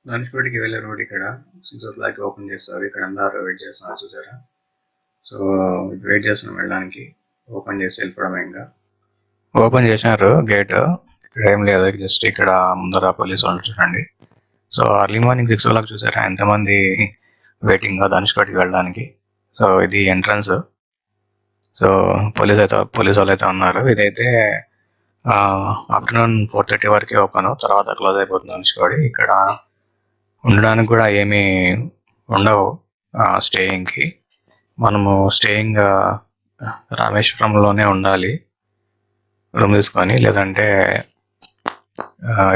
ధనుష్కోటికి వెళ్ళే రోడ్ ఇక్కడ 6 o'clock open చేస్తారు. ఇక్కడ అందరూ వెయిట్ చేస్తున్నారు చూసారా. సో వెయిట్ చేస్తున్నాం వెళ్ళడానికి. ఓపెన్ చేసి వెళ్ళిపోవడమే. ఇంకా ఓపెన్ చేసినారు గేట్. ఇక్కడ ఏం లేదు, జస్ట్ ఇక్కడ ముందర పోలీసు వాళ్ళు చూడండి. సో అర్లీ మార్నింగ్ 6 o'clock చూసారా ఎంతమంది వెయిటింగ్ ధనుష్కోటికి వెళ్ళడానికి. సో ఇది ఎంట్రన్స్. సో పోలీస్ వాళ్ళు అయితే ఉన్నారు. ఇదైతే ఆఫ్టర్నూన్ 4:30 వరకే ఓపెన్, తర్వాత క్లోజ్ అయిపోతుంది ధనుష్కోటి. ఇక్కడ ఉండడానికి కూడా ఏమీ ఉండవు స్టేయింగ్కి. మనము స్టేయింగ్ రామేశ్వరంలోనే ఉండాలి రూమ్ తీసుకొని, లేదంటే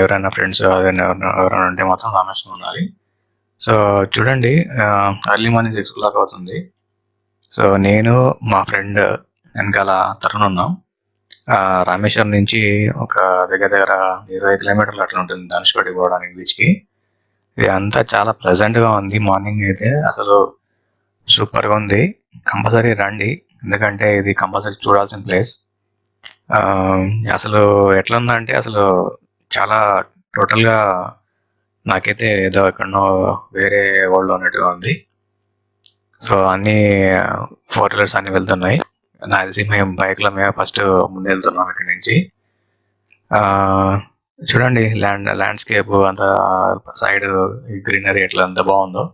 ఎవరైనా ఫ్రెండ్స్ ఎవరైనా ఉంటే మాత్రం రామేశ్వరం ఉండాలి. సో చూడండి, అర్లీ మార్నింగ్ 6 o'clock అవుతుంది. సో నేను మా ఫ్రెండ్ వెనకాల తరుణ్ ఉన్నాం. రామేశ్వరం నుంచి ఒక దగ్గర 20 కిలోమీటర్లు అట్లా ఉంటుంది ధనుష్కోటికి పోవడానికి బీచ్కి. ఇది అంతా చాలా ప్లెజెంట్గా ఉంది. మార్నింగ్ అయితే అసలు సూపర్గా ఉంది. కంపల్సరీ రండి, ఎందుకంటే ఇది కంపల్సరీ చూడాల్సిన ప్లేస్. అసలు ఎట్లా ఉందంటే అసలు చాలా టోటల్గా నాకైతే ఏదో ఎక్కడనో వేరే వరల్డ్లో ఉన్నట్టుగా ఉంది. సో అన్ని 4 wheelers అన్ని వెళ్తున్నాయి. నాకు తెలిసి మేము బైక్లో ఫస్ట్ ముందు వెళ్తున్నాం ఇక్కడి నుంచి. చూడండి ల్యాండ్స్కేప్ అంతా సైడ్ గ్రీనరీ ఎట్లా ఎంత బాగుందో.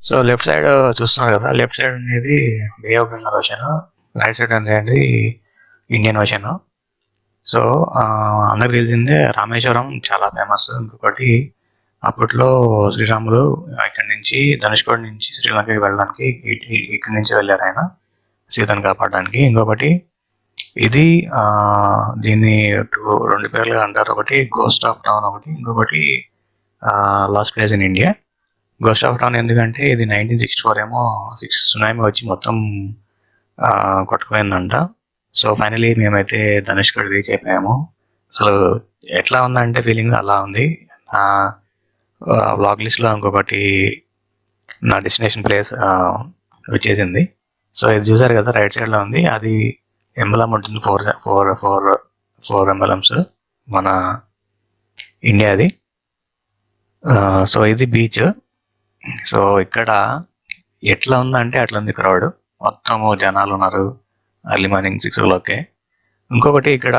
సో లెఫ్ట్ సైడ్ చూస్తున్నారు కదా, లెఫ్ట్ సైడ్ అనేది bay of Bengal ocean, right side అనేది ఇండియన్ ఓషన్. సో అందరికి తెలిసిందే రామేశ్వరం చాలా ఫేమస్. ఇంకొకటి అప్పట్లో శ్రీరాములు ఇక్కడి నుంచి ధనుష్కోడి నుంచి శ్రీలంకకి వెళ్ళడానికి ఇక్కడి నుంచి వెళ్ళారు ఆయన సీతను కాపాడడానికి. ఇంకొకటి ఇది దీన్ని రెండు పేర్లుగా అంటారు, ఒకటి గోస్ట్ ఆఫ్ టౌన్ ఒకటి, ఇంకొకటి last place in India. Ghost of town ఎందుకంటే ఇది 1964 ఏమో సునామీ వచ్చి మొత్తం కొట్టుకుపోయిందంట. సో ఫైనలీ మేమైతే ధనుష్కోడి రీచ్ అయిపోయాము. అసలు ఎట్లా ఉందంటే ఫీలింగ్ అలా ఉంది. నా వ్లాగ్ లిస్ట్లో ఇంకొకటి నా డెస్టినేషన్ ప్లేస్ వచ్చేసింది. సో ఇది చూసారు కదా, రైట్ సైడ్లో ఉంది, అది ఎంబలం ఉంటుంది. ఫోర్ ఎంబలమ్స్ మన ఇండియాది. సో ఇది బీచ్. సో ఇక్కడ ఎట్లా ఉందంటే అట్లా ఉంది క్రౌడ్, మొత్తము జనాలు ఉన్నారు ఎర్లీ మార్నింగ్ 6 o'clock. ఇంకొకటి ఇక్కడ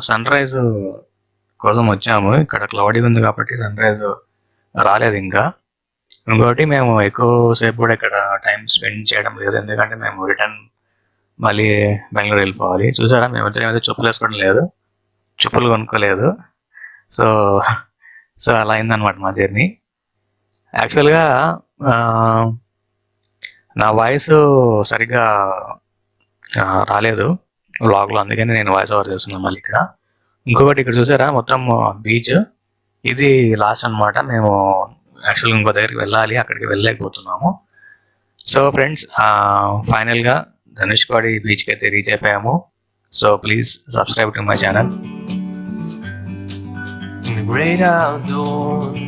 సన్ రైజ్ కోసం వచ్చాము, ఇక్కడ క్లౌడీగా ఉంది కాబట్టి సన్ రైజ్ రాలేదు ఇంకా. ఇంకోటి మేము ఎక్కువసేపు కూడా ఇక్కడ టైం స్పెండ్ చేయడం లేదు, ఎందుకంటే మేము రిటర్న్ మళ్ళీ బెంగళూరు వెళ్ళిపోవాలి. చూసారా, మేమిద్దరం అయితే చెప్పులు వేసుకోవడం లేదు, చెప్పులు కొనుక్కోలేదు. సో సో అలా అయిందనమాట మా జర్నీ. యాక్చువల్గా నా వాయిస్ సరిగ్గా రాలేదు వ్లాగ్లో, అందుకని నేను వాయిస్ ఓవర్ చేస్తున్నాను మళ్ళీ ఇక్కడ. ఇంకొకటి ఇక్కడ చూసారా, మొత్తం బీచ్, ఇది లాస్ట్ అనమాట. మేము యాక్చువల్గా ఇంకో దగ్గరికి వెళ్ళాలి, అక్కడికి వెళ్ళలేకపోతున్నాము. సో ఫ్రెండ్స్, ఫైనల్గా ధనుష్కోడి బీచ్కి అయితే రీచ్ అయిపోయాము. So please subscribe to my channel. In the great outdoors,